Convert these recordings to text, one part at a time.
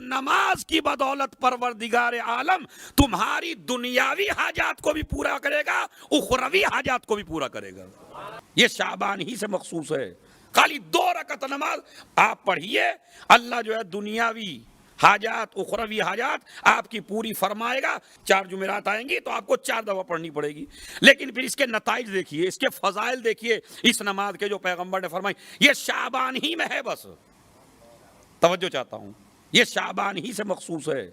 نماز کی بدولت پروردگار عالم تمہاری دنیاوی حاجات کو بھی پورا کرے گا، اخروی حاجات کو بھی پورا کرے گا۔ یہ شعبان ہی سے مخصوص ہے۔ خالی 2 رکعت نماز آپ پڑھیے، اللہ جو ہے دنیاوی حاجات اخروی حاجات آپ کی پوری فرمائے گا۔ 4 جمعرات آئیں گی تو آپ کو 4 دفعہ پڑھنی پڑے گی، لیکن پھر اس کے نتائج دیکھیے، اس کے فضائل دیکھیے، اس نماز کے جو پیغمبر نے فرمائی، یہ شعبان ہی میں ہے۔ بس توجہ چاہتا ہوں، یہ شعبان ہی سے مخصوص ہے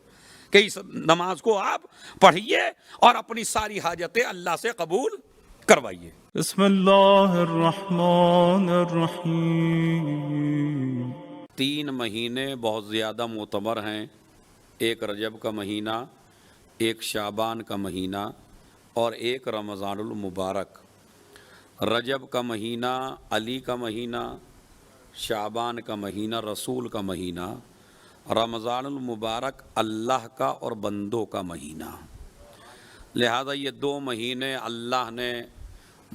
کہ اس نماز کو آپ پڑھیے اور اپنی ساری حاجتیں اللہ سے قبول کروائیے۔ بسم اللہ الرحمن الرحیم۔ 3 مہینے بہت زیادہ معتبر ہیں، ایک رجب کا مہینہ، ایک شعبان کا مہینہ اور ایک رمضان المبارک۔ رجب کا مہینہ علی کا مہینہ، شعبان کا مہینہ رسول کا مہینہ، رمضان المبارک اللہ کا اور بندوں کا مہینہ۔ لہذا یہ 2 مہینے اللہ نے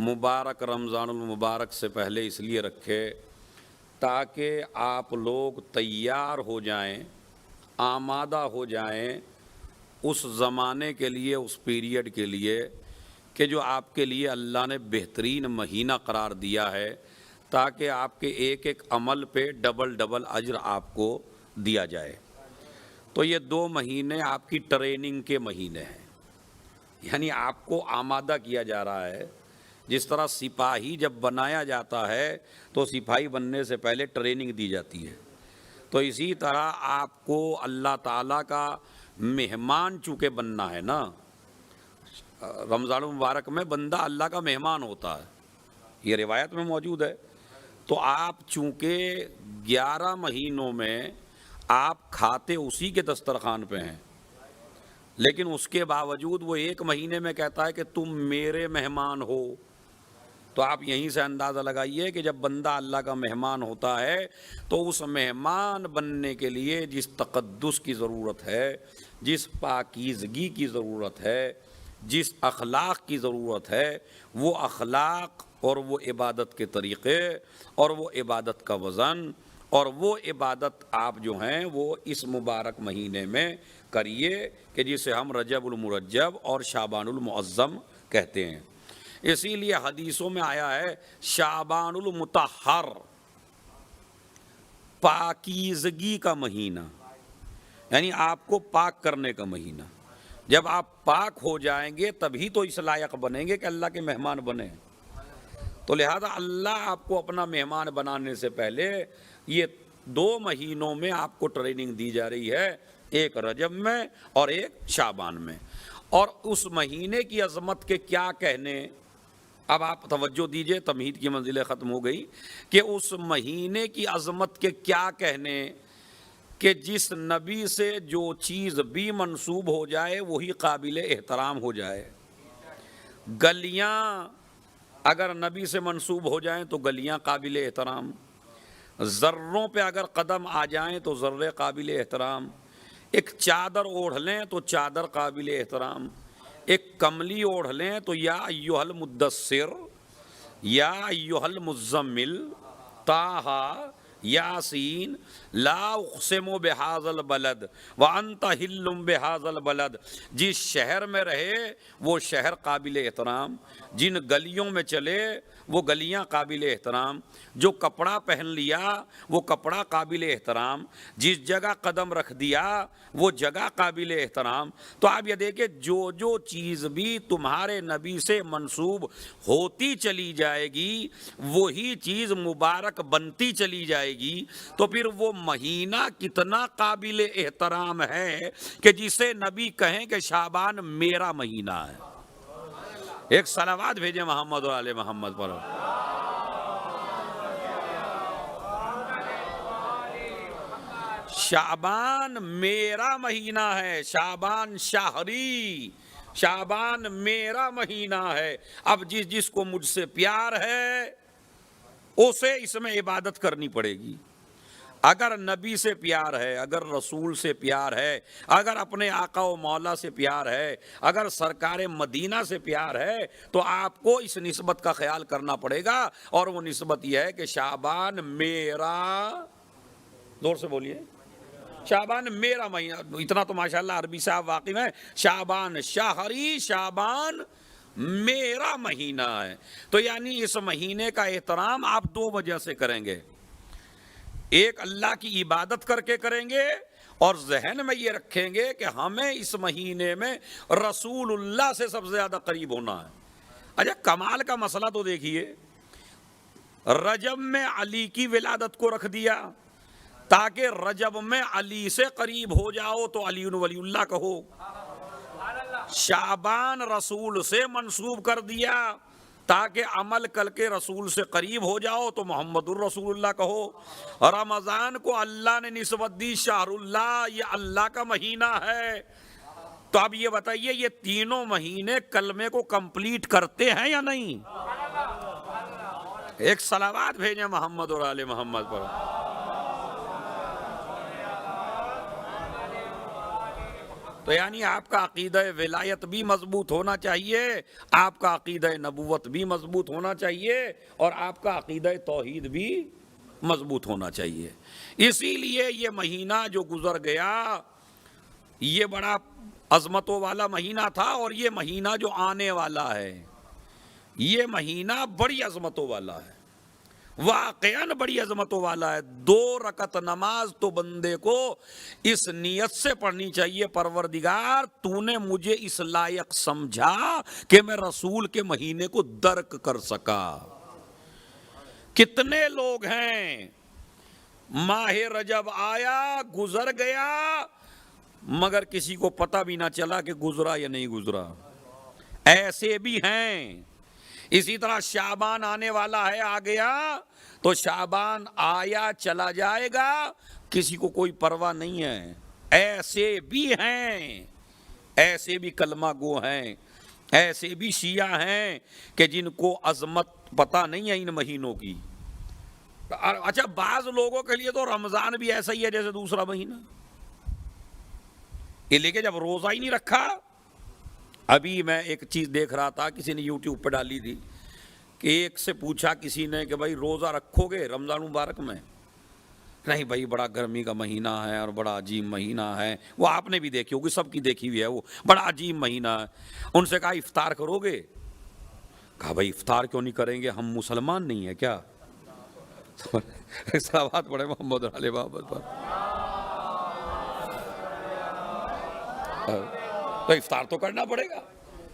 مبارک رمضان المبارک سے پہلے اس لیے رکھے تاکہ آپ لوگ تیار ہو جائیں، آمادہ ہو جائیں اس زمانے کے لیے، اس پیریڈ کے لیے کہ جو آپ کے لیے اللہ نے بہترین مہینہ قرار دیا ہے، تاکہ آپ کے ایک ایک عمل پہ ڈبل اجر آپ کو دیا جائے۔ تو یہ 2 مہینے آپ کی ٹریننگ کے مہینے ہیں، یعنی آپ کو آمادہ کیا جا رہا ہے۔ جس طرح سپاہی جب بنایا جاتا ہے تو سپاہی بننے سے پہلے ٹریننگ دی جاتی ہے، تو اسی طرح آپ کو اللہ تعالیٰ کا مہمان چونکہ بننا ہے نا۔ رمضان المبارک میں بندہ اللہ کا مہمان ہوتا ہے، یہ روایت میں موجود ہے۔ تو آپ چونکہ 11 مہینوں میں آپ کھاتے اسی کے دسترخوان پہ ہیں، لیکن اس کے باوجود وہ 1 مہینے میں کہتا ہے کہ تم میرے مہمان ہو۔ تو آپ یہیں سے اندازہ لگائیے کہ جب بندہ اللہ کا مہمان ہوتا ہے تو اس مہمان بننے کے لیے جس تقدس کی ضرورت ہے، جس پاکیزگی کی ضرورت ہے، جس اخلاق کی ضرورت ہے، وہ اخلاق اور وہ عبادت کے طریقے اور وہ عبادت کا وزن اور وہ عبادت آپ جو ہیں وہ اس مبارک مہینے میں کریے کہ جسے ہم رجب المرجب اور شعبان المعظم کہتے ہیں۔ اسی لیے حدیثوں میں آیا ہے شعبان المطہر، پاکیزگی کا مہینہ، یعنی آپ کو پاک کرنے کا مہینہ۔ جب آپ پاک ہو جائیں گے تبھی تو اس لائق بنیں گے کہ اللہ کے مہمان بنیں۔ تو لہذا اللہ آپ کو اپنا مہمان بنانے سے پہلے یہ 2 مہینوں میں آپ کو ٹریننگ دی جا رہی ہے، ایک رجب میں اور ایک شعبان میں۔ اور اس مہینے کی عظمت کے کیا کہنے، اب آپ توجہ دیجئے، تمہید کی منزلیں ختم ہو گئی کہ اس مہینے کی عظمت کے کیا کہنے کہ جس نبی سے جو چیز بھی منسوب ہو جائے وہی قابل احترام ہو جائے۔ گلیاں اگر نبی سے منسوب ہو جائیں تو گلیاں قابل احترام، ذروں پہ اگر قدم آ جائیں تو ذرے قابل احترام، ایک چادر اوڑھ لیں تو چادر قابل احترام، ایک کملی اوڑھ لیں تو یا ایھا المدثر، یا ایھا المزمل، طٰہٰ، یاسین، لا اقسم بہذا البلد وانت حل بہذا البلد۔ جس شہر میں رہے وہ شہر قابل احترام، جن گلیوں میں چلے وہ گلیاں قابل احترام، جو کپڑا پہن لیا وہ کپڑا قابل احترام، جس جگہ قدم رکھ دیا وہ جگہ قابل احترام۔ تو آپ یہ دیکھیں جو چیز بھی تمہارے نبی سے منسوب ہوتی چلی جائے گی وہی چیز مبارک بنتی چلی جائے گی، تو پھر وہ مہینہ کتنا قابل احترام ہے کہ جسے نبی کہیں کہ شعبان میرا مہینہ ہے۔ ایک صلوات بھیجیں محمد و آل محمد پر۔ شعبان میرا مہینہ ہے، شعبان شہری، شعبان میرا مہینہ ہے۔ اب جس کو مجھ سے پیار ہے اسے اس میں عبادت کرنی پڑے گی۔ اگر نبی سے پیار ہے، اگر رسول سے پیار ہے، اگر اپنے آقا و مولا سے پیار ہے، اگر سرکار مدینہ سے پیار ہے تو آپ کو اس نسبت کا خیال کرنا پڑے گا، اور وہ نسبت یہ ہے کہ شعبان میرا، زور سے بولیے، شعبان میرا مہینہ، اتنا تو ماشاءاللہ عربی صاحب واقف ہے. شعبان شہری، شعبان میرا مہینہ ہے. تو یعنی اس مہینے کا احترام آپ دو وجہ سے کریں گے. ایک اللہ کی عبادت کر کے کریں گے، اور ذہن میں یہ رکھیں گے کہ ہمیں اس مہینے میں رسول اللہ سے سب سے زیادہ قریب ہونا ہے. اچھا کمال کا مسئلہ تو دیکھیے، رجب میں علی کی ولادت کو رکھ دیا تاکہ رجب میں علی سے قریب ہو جاؤ تو علی ولی اللہ کہو. شعبان رسول سے منسوب کر دیا تاکہ عمل کر کے رسول سے قریب ہو جاؤ تو محمد الرسول اللہ کہو. رمضان کو اللہ نے نسبت دی شہر اللہ، یہ اللہ کا مہینہ ہے. تو اب یہ بتائیے یہ تینوں مہینے کلمے کو کمپلیٹ کرتے ہیں یا نہیں؟ ایک صلوات بھیجیں محمد اور آل محمد پر. تو یعنی آپ کا عقیدہ ولایت بھی مضبوط ہونا چاہیے، آپ کا عقیدہ نبوت بھی مضبوط ہونا چاہیے، اور آپ کا عقیدہ توحید بھی مضبوط ہونا چاہیے. اسی لیے یہ مہینہ جو گزر گیا یہ بڑا عظمتوں والا مہینہ تھا، اور یہ مہینہ جو آنے والا ہے یہ مہینہ بڑی عظمتوں والا ہے، واقعاً بڑی عظمتوں والا ہے. 2 رکعت نماز تو بندے کو اس نیت سے پڑھنی چاہیے، پروردگار تو نے مجھے اس لائق سمجھا کہ میں رسول کے مہینے کو درک کر سکا. کتنے لوگ ہیں ماہ رجب آیا گزر گیا مگر کسی کو پتہ بھی نہ چلا کہ گزرا یا نہیں گزرا، ایسے بھی ہیں. اسی طرح شعبان آنے والا ہے، آ گیا تو شعبان آیا چلا جائے گا، کسی کو کوئی پرواہ نہیں ہے. ایسے بھی ہیں، ایسے بھی کلمہ گو ہیں، ایسے بھی شیعہ ہیں کہ جن کو عظمت پتہ نہیں ہے ان مہینوں کی. اچھا بعض لوگوں کے لیے تو رمضان بھی ایسا ہی ہے جیسے دوسرا مہینہ، یہ لے کے جب روزہ ہی نہیں رکھا. ابھی میں ایک چیز دیکھ رہا تھا، کسی نے یوٹیوب پہ ڈالی تھی کہ ایک سے پوچھا کسی نے کہ بھائی روزہ رکھو گے رمضان مبارک میں؟ نہیں بھائی بڑا گرمی کا مہینہ ہے اور بڑا عجیب مہینہ ہے. وہ آپ نے بھی دیکھی ہوگی، سب کی دیکھی ہوئی ہے، وہ بڑا عجیب مہینہ ہے. ان سے کہا افطار کرو گے؟ کہا بھائی افطار کیوں نہیں کریں گے، ہم مسلمان نہیں ہیں کیا؟ صلوات پڑھے محمد علیہ محمد پر. تو افطار تو کرنا پڑے گا،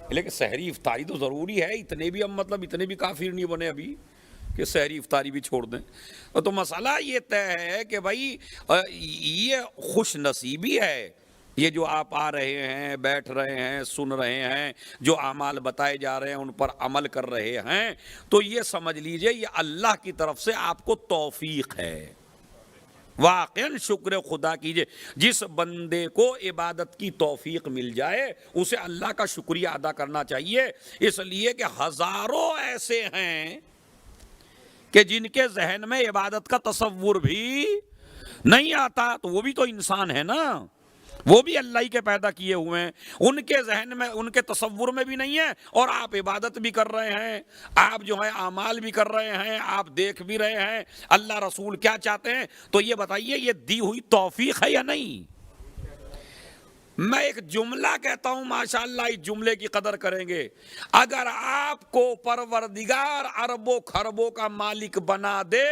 لیکن سحری افطاری تو ضروری ہے. اتنے بھی ہم اتنے بھی کافر نہیں بنے ابھی کہ سحری افطاری بھی چھوڑ دیں. تو مسئلہ یہ طے ہے کہ بھائی یہ خوش نصیبی ہے، یہ جو آپ آ رہے ہیں، بیٹھ رہے ہیں، سن رہے ہیں، جو اعمال بتائے جا رہے ہیں ان پر عمل کر رہے ہیں، تو یہ سمجھ لیجئے یہ اللہ کی طرف سے آپ کو توفیق ہے. واقعاً شکر خدا کیجئے. جس بندے کو عبادت کی توفیق مل جائے اسے اللہ کا شکریہ ادا کرنا چاہیے، اس لیے کہ ہزاروں ایسے ہیں کہ جن کے ذہن میں عبادت کا تصور بھی نہیں آتا. تو وہ بھی تو انسان ہے نا، وہ بھی اللہ ہی کے پیدا کیے ہوئے ہیں، ان کے ذہن میں ان کے تصور میں بھی نہیں ہے، اور آپ عبادت بھی کر رہے ہیں، آپ جو ہے اعمال بھی کر رہے ہیں، آپ دیکھ بھی رہے ہیں اللہ رسول کیا چاہتے ہیں. تو یہ بتائیے یہ دی ہوئی توفیق ہے یا نہیں؟ میں ایک جملہ کہتا ہوں ماشاءاللہ اس جملے کی قدر کریں گے. اگر آپ کو پروردگار اربوں خربوں کا مالک بنا دے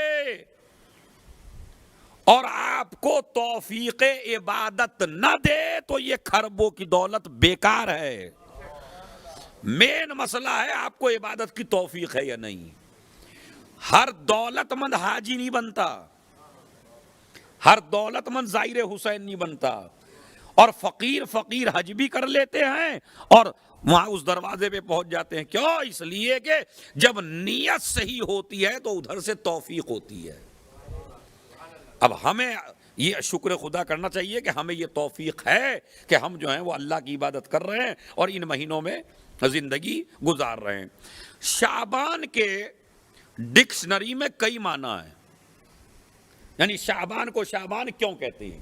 اور آپ کو توفیق عبادت نہ دے تو یہ خربوں کی دولت بیکار ہے. مین مسئلہ ہے آپ کو عبادت کی توفیق ہے یا نہیں. ہر دولت مند حاجی نہیں بنتا، ہر دولت مند زائر حسین نہیں بنتا، اور فقیر حج بھی کر لیتے ہیں اور وہاں اس دروازے پہ پہنچ جاتے ہیں. کیوں؟ اس لیے کہ جب نیت صحیح ہوتی ہے تو ادھر سے توفیق ہوتی ہے. اب ہمیں یہ شکر خدا کرنا چاہیے کہ ہمیں یہ توفیق ہے کہ ہم جو ہیں وہ اللہ کی عبادت کر رہے ہیں اور ان مہینوں میں زندگی گزار رہے ہیں. شعبان کے ڈکشنری میں کئی معنی ہیں، یعنی شعبان کو شعبان کیوں کہتے ہیں،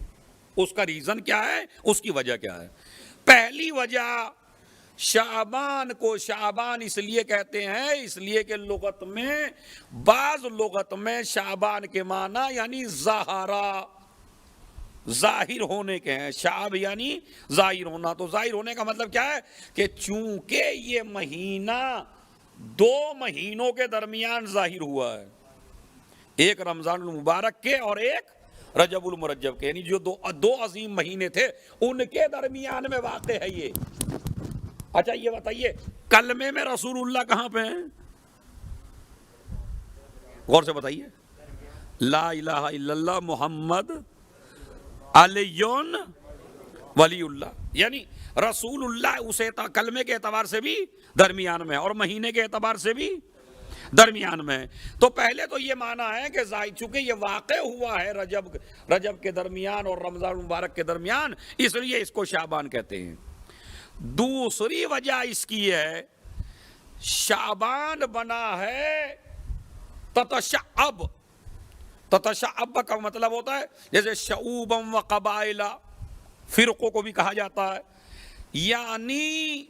اس کا ریزن کیا ہے، اس کی وجہ کیا ہے. پہلی وجہ شعبان کو شعبان اس لیے کہتے ہیں اس لیے کہ لغت میں بعض لغت میں شعبان کے معنی یعنی زہرا، ظاہر ہونے کے ہیں. شعب یعنی ظاہر ہونا. تو ظاہر ہونے کا مطلب کیا ہے کہ چونکہ یہ مہینہ 2 مہینوں کے درمیان ظاہر ہوا ہے, ایک رمضان المبارک کے اور ایک رجب المرجب کے, یعنی جو دو عظیم مہینے تھے ان کے درمیان میں واقع ہے یہ. اچھا یہ بتائیے کلمے میں رسول اللہ کہاں پہ ہیں؟ غور سے بتائیے. لا الہ الا اللہ محمد علی ولی اللہ, یعنی رسول اللہ اسے کلمے کے اعتبار سے بھی درمیان میں اور مہینے کے اعتبار سے بھی درمیان میں. تو پہلے تو یہ معنی ہے کہ چونکہ یہ واقع ہوا ہے رجب کے درمیان اور رمضان المبارک کے درمیان, اس لیے اس کو شعبان کہتے ہیں. دوسری وجہ اس کی ہے شعبان بنا ہے تتشعب. تتشعب کا مطلب ہوتا ہے جیسے شعوبم و قبائل, فرقوں کو بھی کہا جاتا ہے. یعنی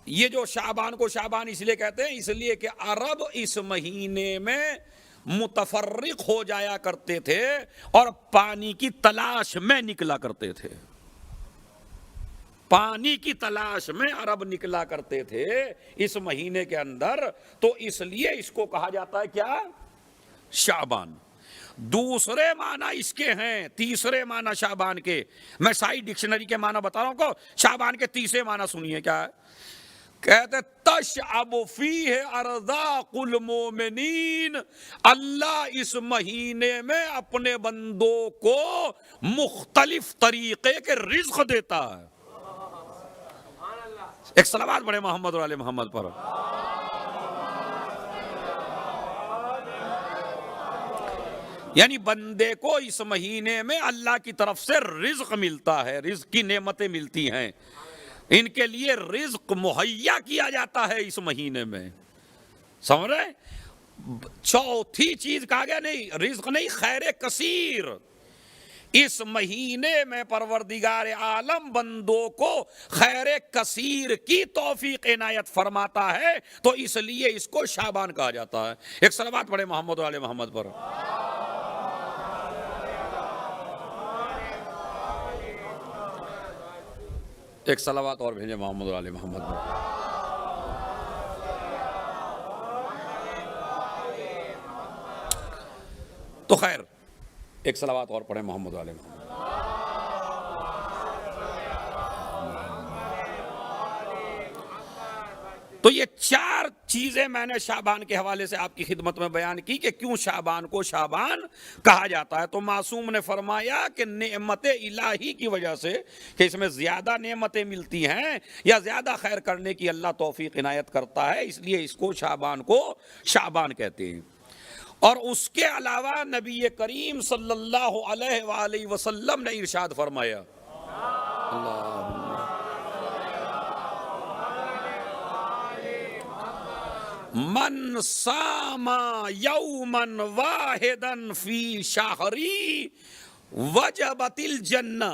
یہ جو شعبان کو شعبان اس لیے کہتے ہیں اس لیے کہ عرب اس مہینے میں متفرق ہو جایا کرتے تھے اور پانی کی تلاش میں نکلا کرتے تھے. پانی کی تلاش میں عرب نکلا کرتے تھے اس مہینے کے اندر, تو اس لیے اس کو کہا جاتا ہے کیا؟ شعبان. دوسرے معنی اس کے ہیں, تیسرے معنی شعبان کے, میں سائی ڈکشنری کے معنی بتا رہا ہوں. کو شعبان کے تیسرے معنی سنیے کیا ہے. کہتے تشعب فیہ ارزاق المومنین, اللہ اس مہینے میں اپنے بندوں کو مختلف طریقے کے رزق دیتا ہے. ایک صلوات پڑھے محمد اور آل محمد پر. یعنی بندے کو اس مہینے میں اللہ کی طرف سے رزق ملتا ہے, رزق کی نعمتیں ملتی ہیں, ان کے لیے رزق مہیا کیا جاتا ہے اس مہینے میں. سمجھ رہے؟ چوتھی چیز کہا گیا نہیں رزق نہیں, خیر کثیر. اس مہینے میں پروردگار عالم بندوں کو خیر کثیر کی توفیق عنایت فرماتا ہے, تو اس لیے اس کو شعبان کہا جاتا ہے. ایک صلوات پڑھے محمد و آل محمد پر. ایک صلوات اور بھیجے محمد و آل محمد پر. تو خیر ایک صلوات اور پڑھیں محمد علیہ محمد. تو یہ 4 چیزیں میں نے شعبان کے حوالے سے آپ کی خدمت میں بیان کی کہ کیوں شعبان کو شعبان کہا جاتا ہے. تو معصوم نے فرمایا کہ نعمت الہی کی وجہ سے, کہ اس میں زیادہ نعمتیں ملتی ہیں یا زیادہ خیر کرنے کی اللہ توفیق عنایت کرتا ہے, اس لیے اس کو شعبان کہتے ہیں. اور اس کے علاوہ نبی کریم صلی اللہ علیہ وآلہ وسلم نے ارشاد فرمایا, من صام یوما واحدا فی شہری وجبت الجنہ,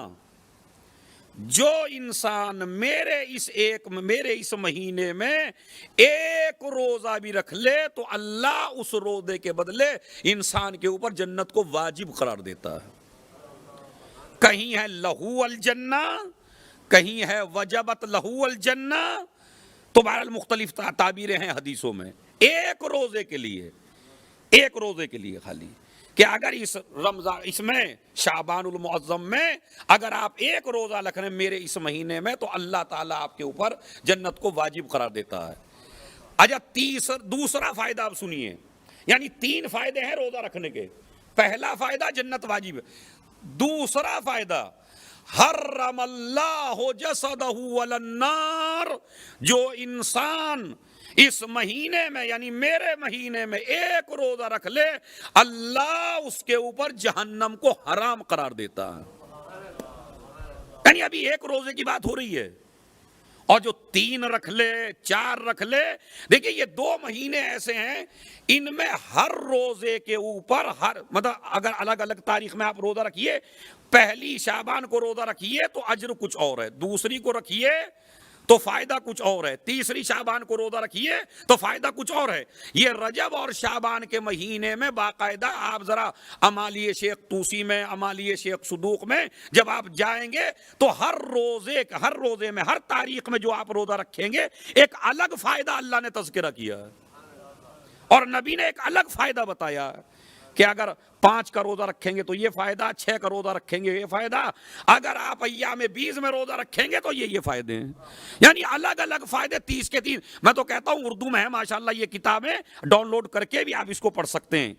جو انسان میرے اس مہینے میں ایک روزہ بھی رکھ لے تو اللہ اس روزے کے بدلے انسان کے اوپر جنت کو واجب قرار دیتا ہے. کہیں ہے لہو الجنہ, کہیں ہے وجبت لہو الجنہ. تو بہرحال مختلف تعبیریں ہیں حدیثوں میں. ایک روزے کے لیے خالی کہ اگر اس میں شعبان المعظم میں اگر آپ ایک روزہ رکھ رہے ہیں میرے اس مہینے میں, تو اللہ تعالیٰ آپ کے اوپر جنت کو واجب قرار دیتا ہے. اچھا دوسرا فائدہ آپ سنیے, یعنی 3 فائدے ہیں روزہ رکھنے کے. پہلا فائدہ جنت واجب ہے. دوسرا فائدہ حرم اللہ جسدہ علی النار, جو انسان اس مہینے میں یعنی میرے مہینے میں ایک روزہ رکھ لے اللہ اس کے اوپر جہنم کو حرام قرار دیتا ہے. یعنی ابھی ایک روزے کی بات ہو رہی ہے, اور جو 3 رکھ لے 4 رکھ لے, دیکھیں یہ 2 مہینے ایسے ہیں ان میں ہر روزے کے اوپر مطلب اگر الگ الگ تاریخ میں آپ روزہ رکھیے, پہلی شعبان کو روزہ رکھیے تو اجر کچھ اور ہے, دوسری کو رکھیے تو فائدہ کچھ اور ہے، تیسری شعبان کو روزہ رکھیے تو فائدہ کچھ اور ہے۔ یہ رجب اور شعبان کے مہینے میں باقاعدہ آپ ذرا امالی شیخ توسی میں، امالی شیخ صدوق میں جب آپ جائیں گے تو ہر روزے میں، ہر تاریخ میں جو آپ روزہ رکھیں گے ایک الگ فائدہ اللہ نے تذکرہ کیا ہے، اور نبی نے ایک الگ فائدہ بتایا کہ اگر 5 کا روزہ رکھیں گے تو یہ فائدہ، 6 کا روزہ رکھیں گے یہ فائدہ، اگر آپ ایام 20 میں روزہ رکھیں گے تو یہ فائدے ہیں، یعنی الگ الگ فائدے 30 کے 30۔ میں تو کہتا ہوں اردو میں ہے ماشاءاللہ یہ کتابیں، ڈاؤن لوڈ کر کے بھی آپ اس کو پڑھ سکتے ہیں۔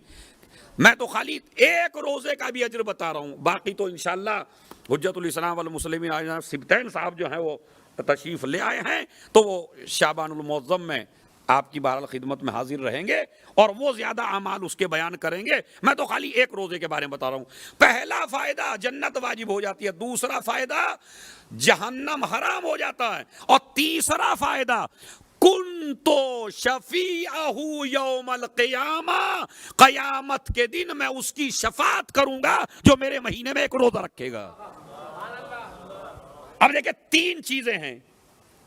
میں تو خالی ایک روزے کا بھی اجر بتا رہا ہوں، باقی تو انشاءاللہ حجت الاسلام والمسلمین سبتین صاحب جو ہیں وہ تشریف لے آئے ہیں، تو وہ شعبان المعظم میں آپ کی بہرحال خدمت میں حاضر رہیں گے اور وہ زیادہ اعمال اس کے بیان کریں گے۔ میں تو خالی ایک روزے کے بارے میں بتا رہا ہوں۔ پہلا فائدہ جنت واجب ہو جاتی ہے، دوسرا فائدہ جہنم حرام ہو جاتا ہے، اور تیسرا فائدہ کنتو شفیعہ یوم القیامہ، قیامت کے دن میں اس کی شفاعت کروں گا جو میرے مہینے میں ایک روزہ رکھے گا۔ اب دیکھیں 3 چیزیں ہیں،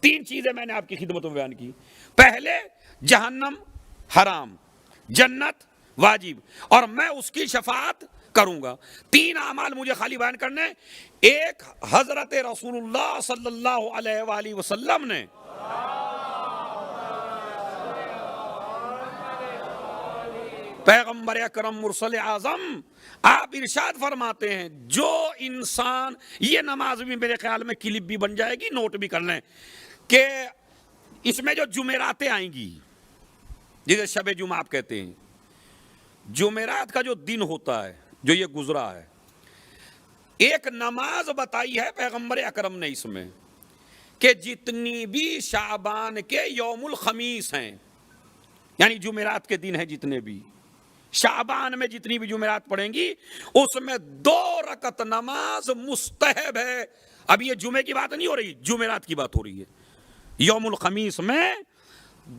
3 چیزیں میں نے آپ کی خدمت میں بیان کی۔ پہلے جہنم حرام، جنت واجب، اور میں اس کی شفاعت کروں گا۔ 3 اعمال مجھے خالی بیان کرنے۔ ایک، حضرت رسول اللہ صلی اللہ علیہ وآلہ وسلم نے پیغمبر اکرم مرسل اعظم آپ ارشاد فرماتے ہیں، جو انسان، یہ نماز بھی میرے خیال میں کلپ بھی بن جائے گی، نوٹ بھی کر لیں، کہ اس میں جو جمعراتیں آئیں گی جسے شب جمعہ آپ کہتے ہیں، جمعرات کا جو دن ہوتا ہے جو یہ گزرا ہے، ایک نماز بتائی ہے پیغمبر اکرم نے اس میں کہ جتنی بھی شعبان کے یوم الخمیس ہیں، یعنی جمعرات کے دن ہیں، جتنے بھی شعبان میں جتنی بھی جمعرات پڑھیں گی اس میں 2 رکعت نماز مستحب ہے۔ اب یہ جمعے کی بات نہیں ہو رہی، جمعرات کی بات ہو رہی ہے۔ یوم الخمیس میں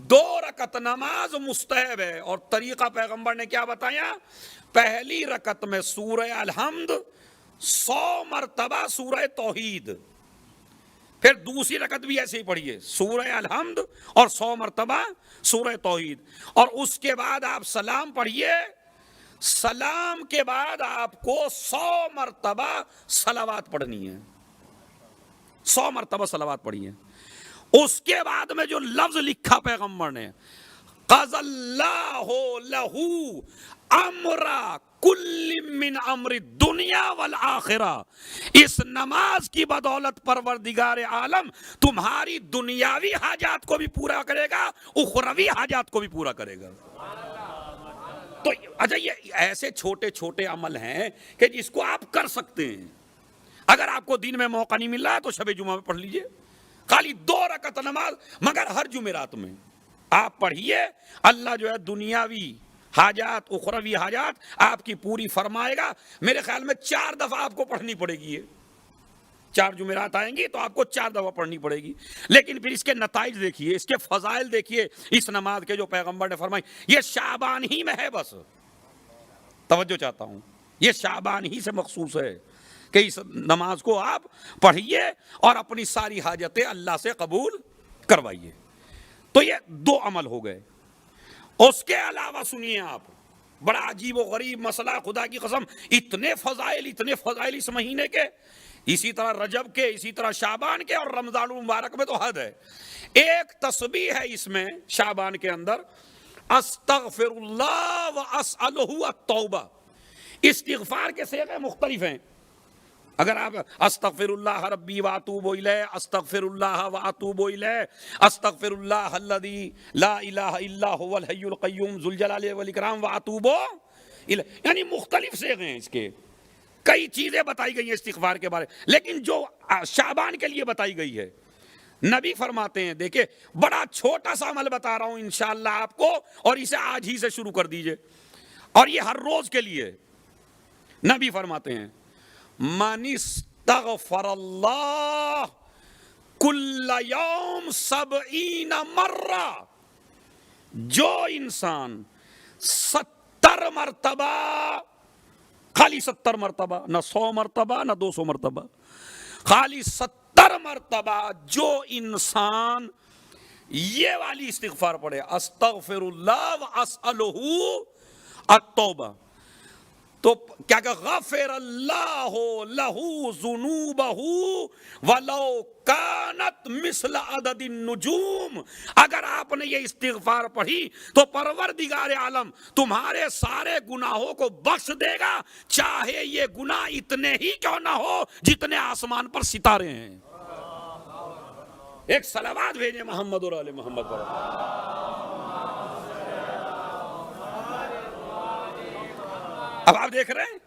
2 رکعت نماز مستحب ہے، اور طریقہ پیغمبر نے کیا بتایا؟ پہلی رکعت میں سورہ الحمد 100 مرتبہ سورہ توحید، پھر دوسری رکعت بھی ایسے ہی پڑھیے، سورہ الحمد اور 100 مرتبہ سورہ توحید، اور اس کے بعد آپ سلام پڑھیے، سلام کے بعد آپ کو 100 مرتبہ صلوات پڑھنی ہے، 100 مرتبہ صلوات پڑھیے۔ اس کے بعد میں جو لفظ لکھا پیغمبر نے، قضى اللہ لہ امر کل من امر الدنیا والآخرہ، اس نماز کی بدولت پروردگار عالم تمہاری دنیاوی حاجات کو بھی پورا کرے گا، اخروی حاجات کو بھی پورا کرے گا۔ تو اچھا، یہ ایسے چھوٹے چھوٹے عمل ہیں کہ جس کو آپ کر سکتے ہیں۔ اگر آپ کو دن میں موقع نہیں مل رہا ہے تو شب جمعہ میں پڑھ لیجئے، خالی 2 رکعت نماز، مگر ہر جمعرات میں آپ پڑھیے، اللہ جو ہے دنیاوی حاجات، اخروی حاجات آپ کی پوری فرمائے گا۔ میرے خیال میں 4 دفعہ آپ کو پڑھنی پڑے گی، 4 جمعرات آئیں گی تو آپ کو 4 دفعہ پڑھنی پڑے گی، لیکن پھر اس کے نتائج دیکھیے، اس کے فضائل دیکھیے، اس نماز کے جو پیغمبر نے فرمائی۔ یہ شعبان ہی میں ہے، بس توجہ چاہتا ہوں، یہ شعبان ہی سے مخصوص ہے کہ اس نماز کو آپ پڑھیے اور اپنی ساری حاجتیں اللہ سے قبول کروائیے۔ تو یہ 2 عمل ہو گئے۔ اس کے علاوہ سنیے آپ، بڑا عجیب و غریب مسئلہ، خدا کی قسم، اتنے فضائل اس مہینے کے، اسی طرح رجب کے، اسی طرح شعبان کے، اور رمضان المبارک میں تو حد ہے۔ ایک تسبیح ہے اس میں شعبان کے اندر، استغفر اللہ واسألہ التوبہ۔ استغفار کے صیغے مختلف ہیں، اگر آپ استغفر اللہ ربی واتوب الیہ، استغفر اللہ واتوب الیہ، استغفر اللہ الذی لا الہ الا هو الحی القیوم ذو الجلال والاکرام واتوب الیہ، یعنی مختلف صیغے ہیں اس کے، کئی چیزیں بتائی گئی ہیں استغفار کے بارے، لیکن جو شعبان کے لیے بتائی گئی ہے، نبی فرماتے ہیں، دیکھیں بڑا چھوٹا سا عمل بتا رہا ہوں انشاءاللہ آپ کو، اور اسے آج ہی سے شروع کر دیجئے، اور یہ ہر روز کے لیے۔ نبی فرماتے ہیں، من استغفر اللہ کل یوم 70 مرہ، جو انسان 70 مرتبہ، خالی 70 مرتبہ، نہ 100 مرتبہ نہ 200 مرتبہ، خالی 70 ہر مرتبہ جو انسان یہ والی استغفار پڑھے استغفر اللہ واسألہ التوبہ تو کیا کہ غفر اللہ لہ ذنوبہ ولو کانت مثل عدد النجوم. اگر آپ نے یہ استغفار پڑھی تو پروردگار عالم تمہارے سارے گناہوں کو بخش دے گا، چاہے یہ گناہ اتنے ہی کیوں نہ ہو جتنے آسمان پر ستارے ہیں. ایک صلوات بھیجیں محمد اور آل محمد پر. اب آپ دیکھ رہے ہیں.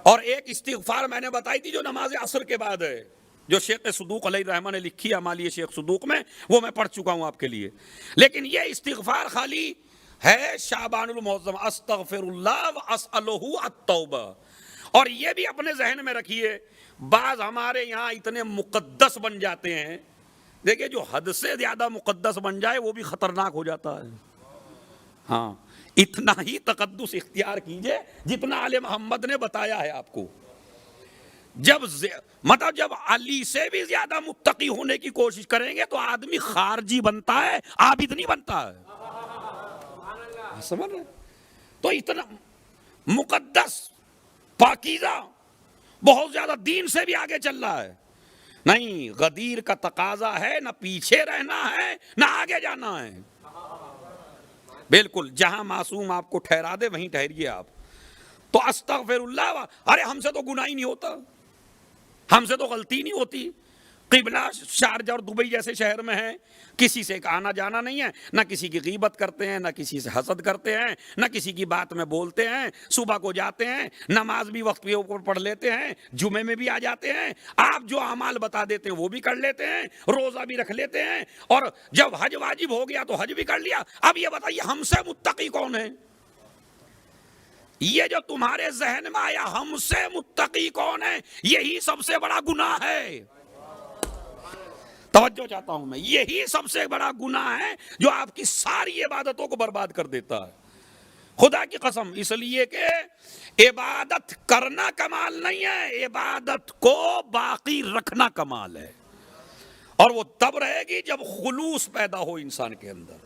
اور ایک استغفار میں نے بتائی تھی جو نماز عصر کے بعد ہے، جو شیخ صدوق علیہ الرحمہ نے لکھی ہے امالی شیخ صدوق میں، وہ میں پڑھ چکا ہوں آپ کے لیے. لیکن یہ استغفار خالی ہے شعبان المعظم، استغفر اللہ واسألہ التوبہ. اور یہ بھی اپنے ذہن میں رکھیے، بعض ہمارے یہاں اتنے مقدس بن جاتے ہیں، دیکھیں جو حد سے زیادہ مقدس بن جائے وہ بھی خطرناک ہو جاتا ہے. ہاں، اتنا ہی تقدس اختیار کیجئے جتنا آل محمد نے بتایا ہے آپ کو. جب علی سے بھی زیادہ متقی ہونے کی کوشش کریں گے تو آدمی خارجی بنتا ہے، عابد نہیں بنتا ہے. سمجھ رہے؟ تو اتنا مقدس پاکیزہ بہت زیادہ دین سے بھی آگے چل رہا ہے. نہیں، غدیر کا تقاضا ہے، نہ پیچھے رہنا ہے نہ آگے جانا ہے. بالکل جہاں معصوم آپ کو ٹھہرا دے وہیں ٹھہریے آپ. تو استغفر اللہ، ارے ہم سے تو گناہ ہی نہیں ہوتا، ہم سے تو غلطی نہیں ہوتی. قبلہ شارجہ اور دبئی جیسے شہر میں ہیں، کسی سے آنا جانا نہیں ہے، نہ کسی کی غیبت کرتے ہیں، نہ کسی سے حسد کرتے ہیں، نہ کسی کی بات میں بولتے ہیں. صبح کو جاتے ہیں، نماز بھی وقت کے اوپر پڑھ لیتے ہیں، جمعے میں بھی آ جاتے ہیں، آپ جو اعمال بتا دیتے ہیں وہ بھی کر لیتے ہیں، روزہ بھی رکھ لیتے ہیں، اور جب حج واجب ہو گیا تو حج بھی کر لیا. اب یہ بتائیے ہم سے متقی کون ہے؟ یہ جو تمہارے ذہن میں آیا ہم سے متقی کون ہے، یہی سب سے بڑا گناہ ہے. توجہ چاہتا ہوں میں، یہی سب سے بڑا گناہ ہے جو آپ کی ساری عبادتوں کو برباد کر دیتا ہے. خدا کی قسم، اس لیے کہ عبادت کرنا کمال نہیں ہے، عبادت کو باقی رکھنا کمال ہے. اور وہ تب رہے گی جب خلوص پیدا ہو انسان کے اندر.